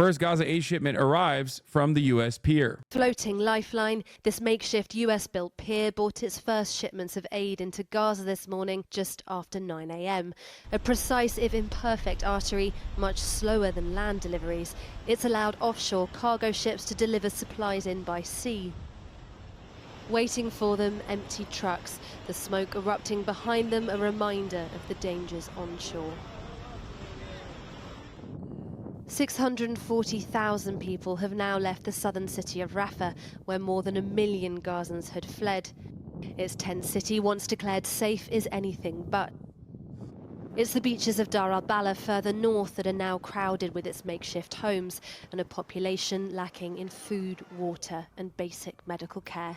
First Gaza aid shipment arrives from the U.S. pier. Floating lifeline, this makeshift US-built pier brought its first shipments of aid into Gaza this morning just after 9 a.m. A precise if imperfect artery, much slower than land deliveries. It's allowed offshore cargo ships to deliver supplies in by sea. Waiting for them, empty trucks, the smoke erupting behind them, a reminder of the dangers onshore. 640,000 people have now left the southern city of Rafah, where more than 1 million Gazans had fled. Its tent city, once declared safe, is anything but. It's the beaches of Dar al-Bala further north that are now crowded with its makeshift homes and a population lacking in food, water and basic medical care.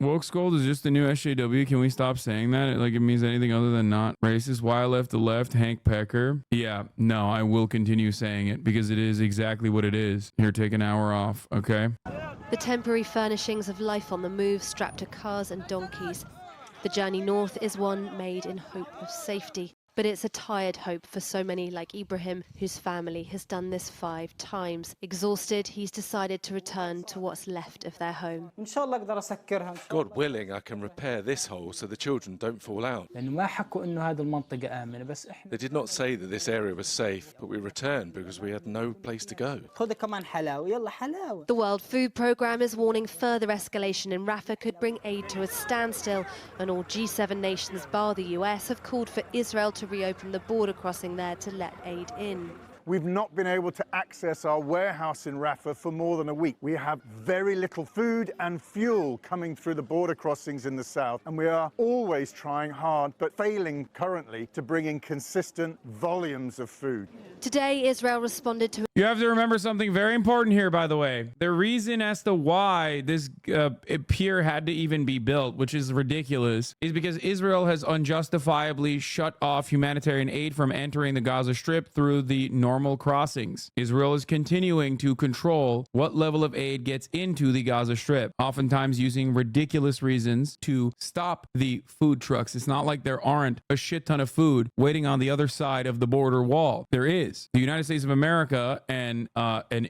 Woke scold is just the new SJW. Can we stop saying that? Like it means anything other than not racist. Why I left the left, Hank Piker. Yeah, no, I will continue saying it because it is exactly what it is. Here, take an hour off, okay? The temporary furnishings of life on the move strapped to cars and donkeys. The journey north is one made in hope of safety. But it's a tired hope for so many like Ibrahim, whose family has done this 5 times. Exhausted, he's decided to return to what's left of their home. God willing, I can repair this hole so the children don't fall out. They did not say that this area was safe, but we returned because we had no place to go. The World Food Programme is warning further escalation in Rafah could bring aid to a standstill, and all G7 nations bar the US have called for Israel to reopen the border crossing there to let aid in. We've not been able to access our warehouse in Rafah for more than a week. We have very little food and fuel coming through the border crossings in the south, and we are always trying hard, but failing currently, to bring in consistent volumes of food. Today, Israel responded to... You have to remember something very important here, by the way. The reason as to why this pier had to even be built, which is ridiculous, is because Israel has unjustifiably shut off humanitarian aid from entering the Gaza Strip through the normal crossings. Israel is continuing to control what level of aid gets into the Gaza Strip, oftentimes using ridiculous reasons to stop the food trucks. It's not like there aren't a shit ton of food waiting on the other side of the border wall. There is. The United States of America and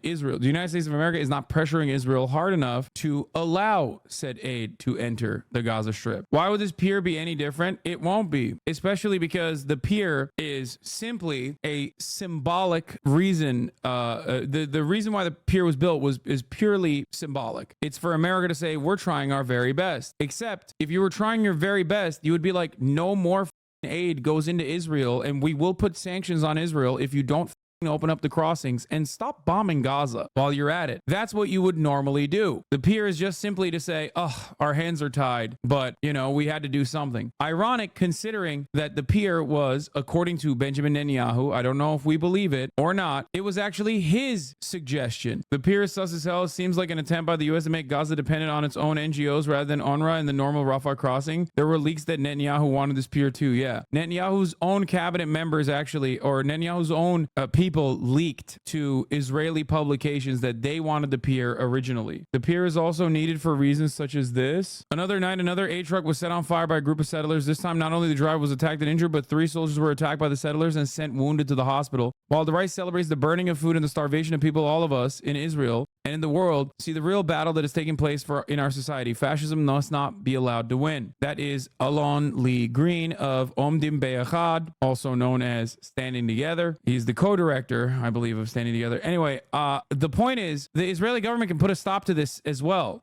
Israel. The United States of America is not pressuring Israel hard enough to allow said aid to enter the Gaza Strip. Why would this pier be any different? It won't be, especially because the pier is simply a symbolic reason. The reason why the pier was built is purely symbolic. It's for America to say we're trying our very best. Except if you were trying your very best, you would be like, no more aid goes into Israel, and we will put sanctions on Israel if you don't open up the crossings and stop bombing Gaza while you're at it. That's what you would normally do. The pier is just simply to say, oh, our hands are tied, but you know, we had to do something. Ironic considering that the pier was, according to Benjamin Netanyahu, I don't know if we believe it or not, it was actually his suggestion. The pier is sus as hell. Seems like an attempt by the US to make Gaza dependent on its own NGOs rather than UNRWA and the normal Rafah crossing. There were leaks that Netanyahu wanted this pier too. Yeah. Netanyahu's own cabinet members actually, or Netanyahu's own people leaked to Israeli publications that they wanted the pier originally. The pier is also needed for reasons such as this. Another night, another aid truck was set on fire by a group of settlers. This time, not only the driver was attacked and injured, but 3 soldiers were attacked by the settlers and sent wounded to the hospital. While the right celebrates the burning of food and the starvation of people, all of us in Israel and in the world see the real battle that is taking place in our society. Fascism must not be allowed to win. That is Alon Lee Green of Omdim Be'achad, also known as Standing Together. He's the co-director, I believe, of Standing Together. Anyway, the point is the Israeli government can put a stop to this as well.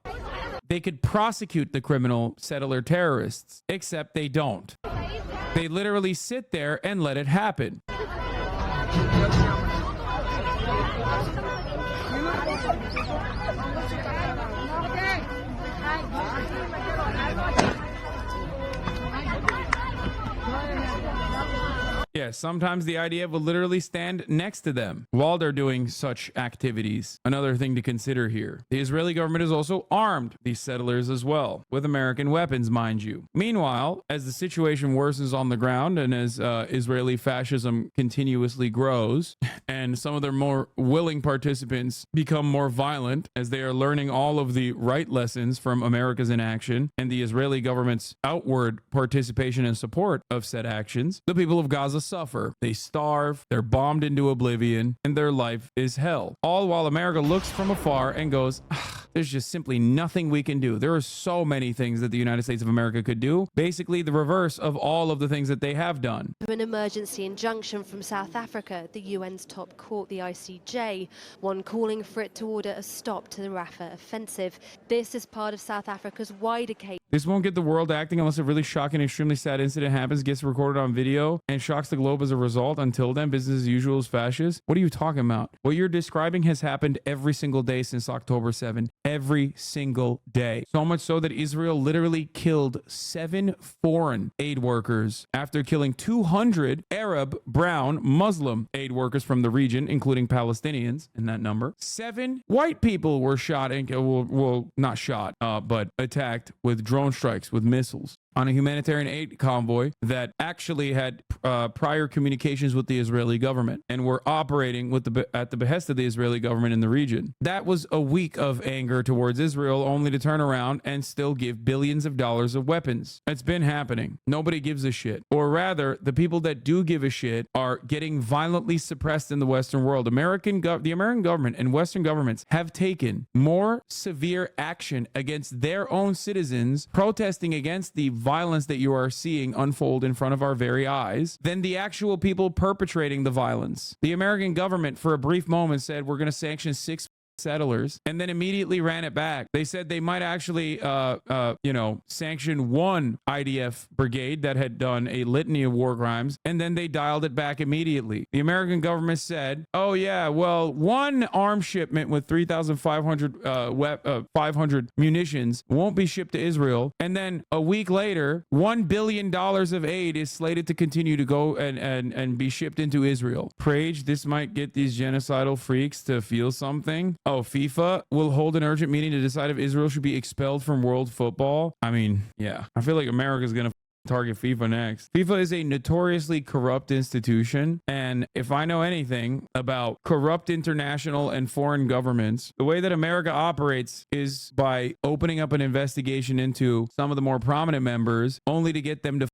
They could prosecute the criminal settler terrorists, except they don't. They literally sit there and let it happen. Yeah, sometimes the IDF will literally stand next to them while they're doing such activities. Another thing to consider here. The Israeli government has also armed these settlers as well, with American weapons, mind you. Meanwhile, as the situation worsens on the ground and as Israeli fascism continuously grows, and some of their more willing participants become more violent as they are learning all of the right lessons from America's inaction and the Israeli government's outward participation and support of said actions, the people of Gaza suffer. They starve, they're bombed into oblivion, and their life is hell. All while America looks from afar and goes, there's just simply nothing we can do. There are so many things that the United States of America could do. Basically, the reverse of all of the things that they have done. An emergency injunction from South Africa, the UN's top court, the ICJ, one calling for it to order a stop to the Rafah offensive. This is part of South Africa's wider case. This won't get the world acting unless a really shocking, extremely sad incident happens, gets recorded on video, and shocks the globe as a result. Until then, business as usual is fascist. What are you talking about? What you're describing has happened every single day since October 7. Every single day. So much so that Israel literally killed 7 foreign aid workers after killing 200 Arab, brown, Muslim aid workers from the region, including Palestinians in that number. 7 white people were shot and, well, not shot, but attacked with drone strikes with missiles on a humanitarian aid convoy that actually had prior communications with the Israeli government and were operating with at the behest of the Israeli government in the region. That was a week of anger towards Israel, only to turn around and still give billions of dollars of weapons. It's been happening. Nobody gives a shit. Or rather, the people that do give a shit are getting violently suppressed in the Western world. The American government and Western governments have taken more severe action against their own citizens protesting against the violence that you are seeing unfold in front of our very eyes than the actual people perpetrating the violence. The American government, for a brief moment, said we're going to sanction 6 settlers and then immediately ran it back. They said they might actually sanction 1 IDF brigade that had done a litany of war crimes, and then they dialed it back immediately. The American government said, oh yeah, well, 1 arms shipment with 3,500 munitions won't be shipped to Israel, and then a week later $1 billion of aid is slated to continue to go and be shipped into Israel. Prage, this might get these genocidal freaks to feel something. Oh, FIFA will hold an urgent meeting to decide if Israel should be expelled from world football. I mean, yeah, I feel like America's going to target FIFA next. FIFA is a notoriously corrupt institution, and if I know anything about corrupt international and foreign governments, the way that America operates is by opening up an investigation into some of the more prominent members, only to get them to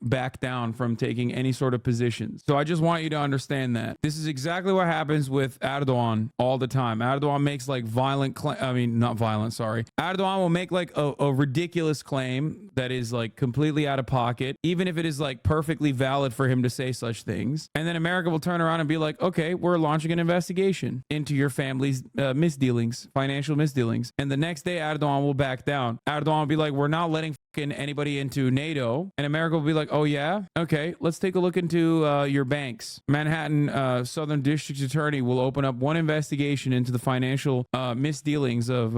back down from taking any sort of positions. So I just want you to understand that this is exactly what happens with Erdogan all the time. Erdogan makes like Erdogan will make like a ridiculous claim that is like completely out of pocket, even if it is like perfectly valid for him to say such things. And then America will turn around and be like, okay, we're launching an investigation into your family's misdealings, financial misdealings. And the next day Erdogan will back down. Erdogan will be like, we're not letting anybody into NATO. And America will be like, oh yeah, okay, let's take a look into your banks. Manhattan Southern District Attorney will open up 1 investigation into the financial misdealings of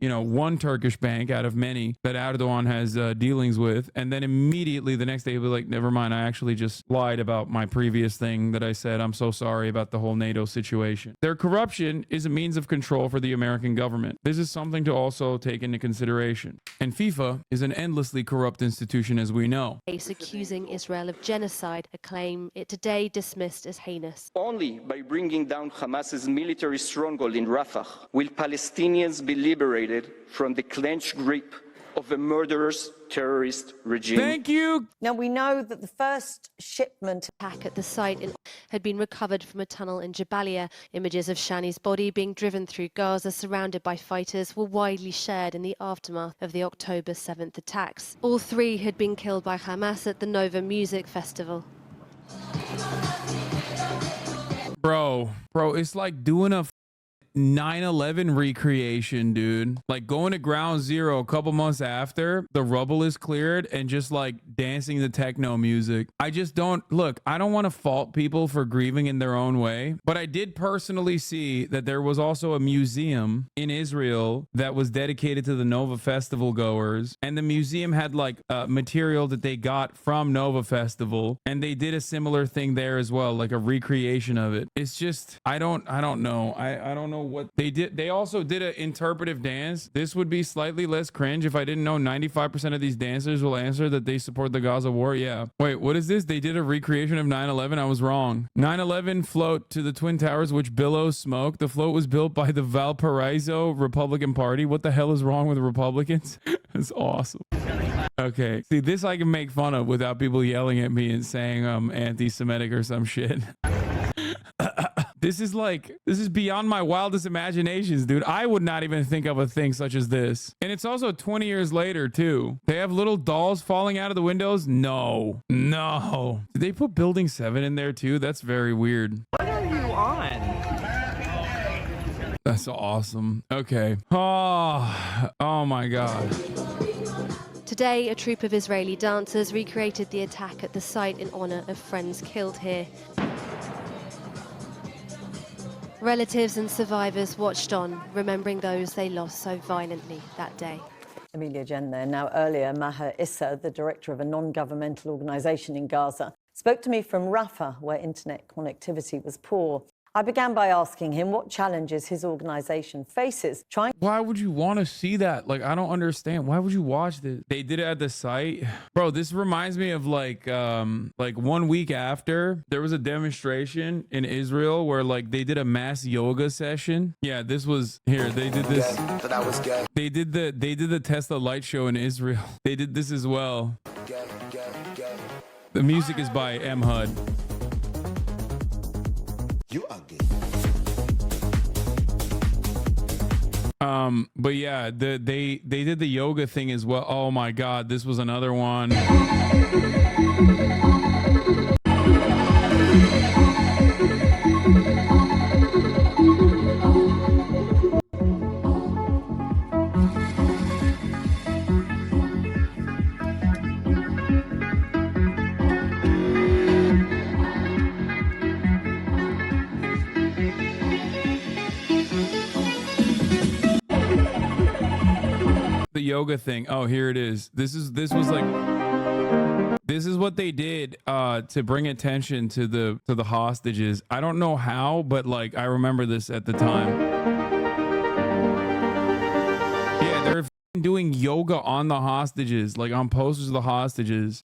1 Turkish bank out of many that Erdogan has dealings with, and then immediately the next day he'll be like, never mind, I actually just lied about my previous thing that I said. I'm so sorry about the whole NATO situation. Their corruption is a means of control for the American government. This is something to also take into consideration. And FIFA is an endlessly corrupt institution, as we know. Accusing Israel of genocide, a claim it today dismissed as heinous. Only by bringing down Hamas's military stronghold in Rafah will Palestinians be liberated from the clenched grip of a murderous terrorist regime. Thank you. Now, we know that the first shipment Attack at the site had been recovered from a tunnel in Jabalia. Images of Shani's body being driven through Gaza, surrounded by fighters, were widely shared in the aftermath of the October 7th attacks. All 3 had been killed by Hamas at the Nova Music Festival. Bro, it's like doing a 9/11 recreation, dude. Like going to ground zero a couple months after the rubble is cleared and just like dancing the techno music. I just don't look, I don't want to fault people for grieving in their own way, but I did personally see that there was also a museum in Israel that was dedicated to the Nova Festival goers, and the museum had like material that they got from Nova Festival, and they did a similar thing there as well, like a recreation of it. It's just I don't know. I don't know what they did. They also did an interpretive dance. This would be slightly less cringe if I didn't know 95% of these dancers will answer that they support the Gaza war. Yeah. Wait, what is this? They did a recreation of 9/11. I was wrong. 9/11 float to the Twin Towers, which billows smoke. The float was built by the Valparaiso Republican Party. What the hell is wrong with Republicans? It's awesome. Okay. See, this I can make fun of without people yelling at me and saying I'm anti-Semitic or some shit. This is beyond my wildest imaginations, dude. I would not even think of a thing such as this. And it's also 20 years later, too. They have little dolls falling out of the windows? No. No. Did they put Building 7 in there, too? That's very weird. What are you on? That's awesome. Okay. Oh my God. Today, a troupe of Israeli dancers recreated the attack at the site in honor of friends killed here. Relatives and survivors watched on, remembering those they lost so violently that day. Amelia Jen there. Now, earlier, Maher Issa, the director of a non-governmental organisation in Gaza, spoke to me from Rafah, where internet connectivity was poor. I began by asking him what challenges his organisation faces trying... Why would you want to see that? Like, I don't understand. Why would you watch this? They did it at the site. Bro, this reminds me of like 1 week after there was a demonstration in Israel where like they did a mass yoga session. Yeah, this was here. They did this. They did the Tesla light show in Israel. They did this as well. The music is by M. Hud. You are gay. But yeah, they did the yoga thing as well. Oh my God, this was another one. The yoga thing. Oh, here it is. This is what they did to bring attention to the hostages. I don't know how, but like I remember this at the time. Yeah, they're doing yoga on the hostages, like on posters of the hostages.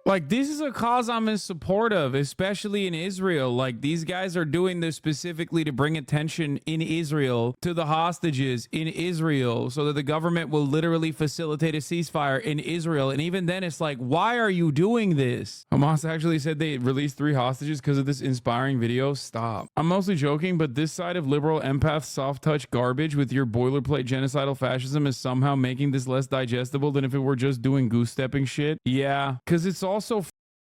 Like, this is a cause I'm in support of, especially in Israel. Like, these guys are doing this specifically to bring attention in Israel to the hostages in Israel so that the government will literally facilitate a ceasefire in Israel. And even then, it's like, why are you doing this? Hamas actually said they released 3 hostages because of this inspiring video. Stop. I'm mostly joking, but this side of liberal empath soft touch garbage with your boilerplate genocidal fascism is somehow making this less digestible than if it were just doing goose stepping shit. Yeah, because it's also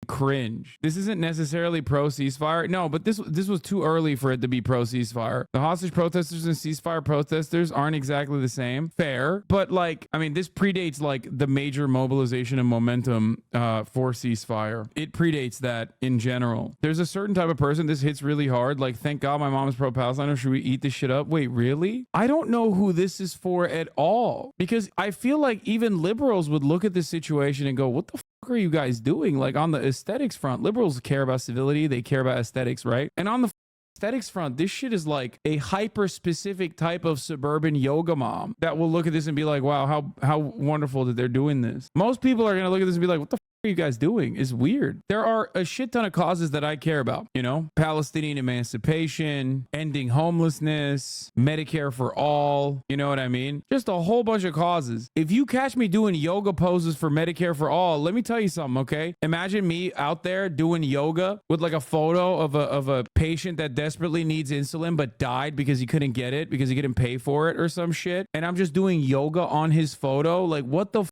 cringe. This isn't necessarily pro ceasefire. No, but this was too early for it to be pro ceasefire. The hostage protesters and ceasefire protesters aren't exactly the same. Fair, but like, I mean, this predates like the major mobilization and momentum for ceasefire. It predates that in general. There's a certain type of person this hits really hard. Like, thank God my mom is pro-Palestine, or should we eat this shit up? Wait, really? I don't know who this is for at all, because I feel like even liberals would look at this situation and go, what the fuck are you guys doing? Like, on the aesthetics front, liberals care about civility, they care about aesthetics, right? And on the aesthetics front, this shit is like a hyper specific type of suburban yoga mom that will look at this and be like, wow, how wonderful that they're doing this. Most people are gonna look at this and be like, what the are you guys doing? Is weird. There are a shit ton of causes that I care about, you know, Palestinian emancipation, ending homelessness, Medicare for all, you know what I mean? Just a whole bunch of causes. If you catch me doing yoga poses for Medicare for all, let me tell you something, okay? Imagine me out there doing yoga with like a photo of a patient that desperately needs insulin but died because he couldn't get it because he couldn't pay for it or some shit, and I'm just doing yoga on his photo. Like, what the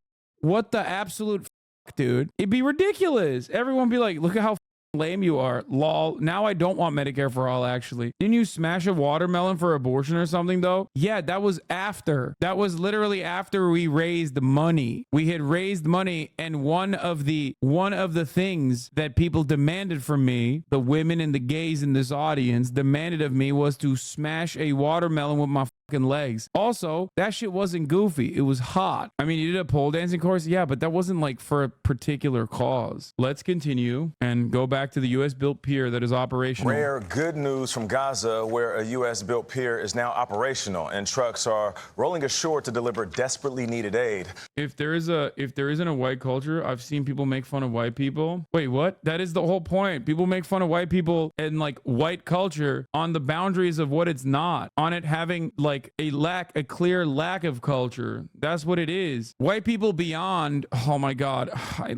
absolute dude? It'd be ridiculous. Everyone be like, look at how lame you are. Lol. Now I don't want Medicare for all, actually. Didn't you smash a watermelon for abortion or something, though? Yeah, that was after. That was literally after we raised money. We had raised money, and one of the things that people demanded from me, the women and the gays in this audience demanded of me, was to smash a watermelon with my legs. Also, that shit wasn't goofy. It was hot. I mean, you did a pole dancing course, yeah, but that wasn't like for a particular cause. Let's continue and go back to the U.S. built pier that is operational. Rare good news from Gaza, where a U.S. built pier is now operational and trucks are rolling ashore to deliver desperately needed aid. If there isn't a white culture, I've seen people make fun of white people. Wait, what? That is the whole point. People make fun of white people and like white culture on the boundaries of what it's not, on it having like a clear lack of culture. That's what it is. White people beyond, oh my God. I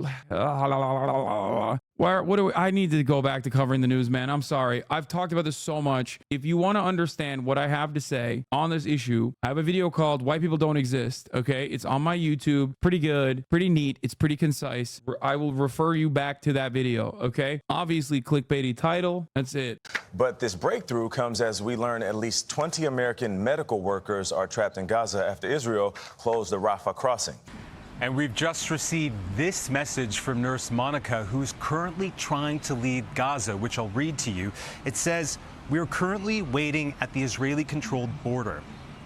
need to go back to covering the news, man. I'm sorry. I've talked about this so much. If you want to understand what I have to say on this issue, I have a video called White People Don't Exist. Okay. It's on my YouTube. Pretty good, pretty neat. It's pretty concise. I will refer you back to that video. Okay. Obviously clickbaity title. That's it. But this breakthrough comes as we learn at least 20 American medical workers are trapped in Gaza after Israel closed the Rafah crossing. And we've just received this message from Nurse Monica, who's currently trying to leave Gaza, which I'll read to you. It says, "We're currently waiting at the Israeli-controlled border.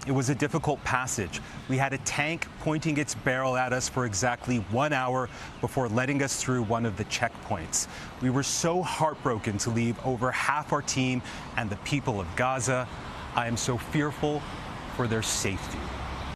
It was a difficult passage. We had a tank pointing its barrel at us for exactly 1 hour before letting us through one of the checkpoints. We were so heartbroken to leave over half our team and the people of Gaza. I am so fearful for their safety."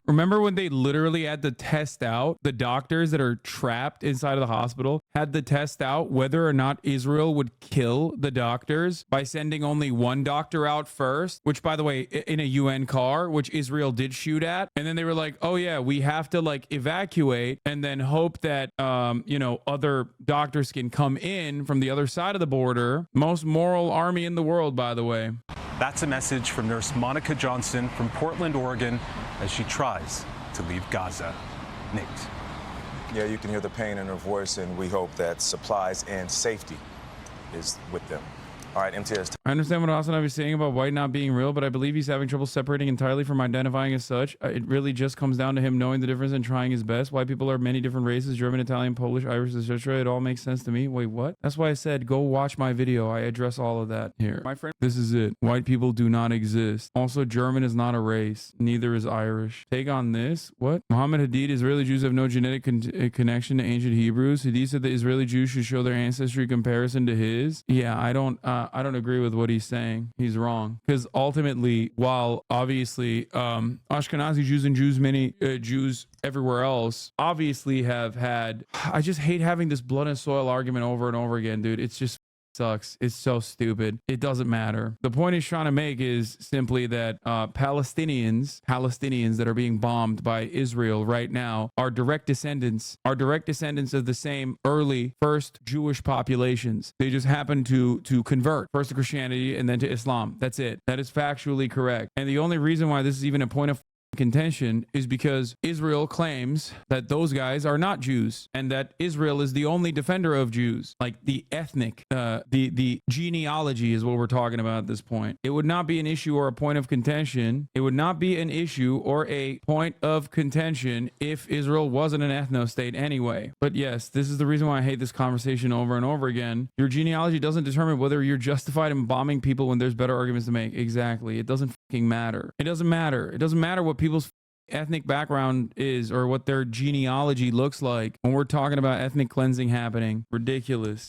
Remember when they literally had to test out, the doctors that are trapped inside of the hospital had to test out whether or not Israel would kill the doctors by sending only one doctor out first, which, by the way, in a UN car, which Israel did shoot at. And then they were like, oh yeah, we have to like evacuate and then hope that, other doctors can come in from the other side of the border. Most moral army in the world, by the way. That's a message from Nurse Monica Johnson from Portland, Oregon, as she tries to leave Gaza. Nate. Yeah, you can hear the pain in her voice, and we hope that supplies and safety is with them. All right, MTS. I understand what HasanAbi is saying about white not being real, but I believe he's having trouble separating entirely from identifying as such. It really just comes down to him knowing the difference and trying his best. White people are many different races: German, Italian, Polish, Irish, etc. It all makes sense to me. Wait, what? That's why I said go watch my video. I address all of that here. My friend, this is it. White people do not exist. Also, German is not a race. Neither is Irish. Take on this. What? Muhammad Hadid, Israeli Jews have no genetic connection to ancient Hebrews. Hadid said the Israeli Jews should show their ancestry comparison to his. Yeah, I don't agree with what he's saying. He's wrong, because ultimately, while obviously Ashkenazi Jews and many Jews everywhere else obviously have had, I just hate having this blood and soil argument over and over again, dude. It's just sucks. It's so stupid. It doesn't matter. The point he's trying to make is simply that Palestinians that are being bombed by Israel right now are direct descendants of the same early first Jewish populations. They just happen to convert first to Christianity and then to Islam. That's it. That is factually correct. And the only reason why this is even a point of contention is because Israel claims that those guys are not Jews and that Israel is the only defender of Jews. Like the ethnic, the genealogy is what we're talking about at this point. It would not be an issue or a point of contention. It would not be an issue or a point of contention if Israel wasn't an ethno-state anyway. But yes, this is the reason why I hate this conversation over and over again. Your genealogy doesn't determine whether you're justified in bombing people when there's better arguments to make. Exactly. It doesn't fucking matter. It doesn't matter. It doesn't matter what people's ethnic background is or what their genealogy looks like when we're talking about ethnic cleansing happening. Ridiculous.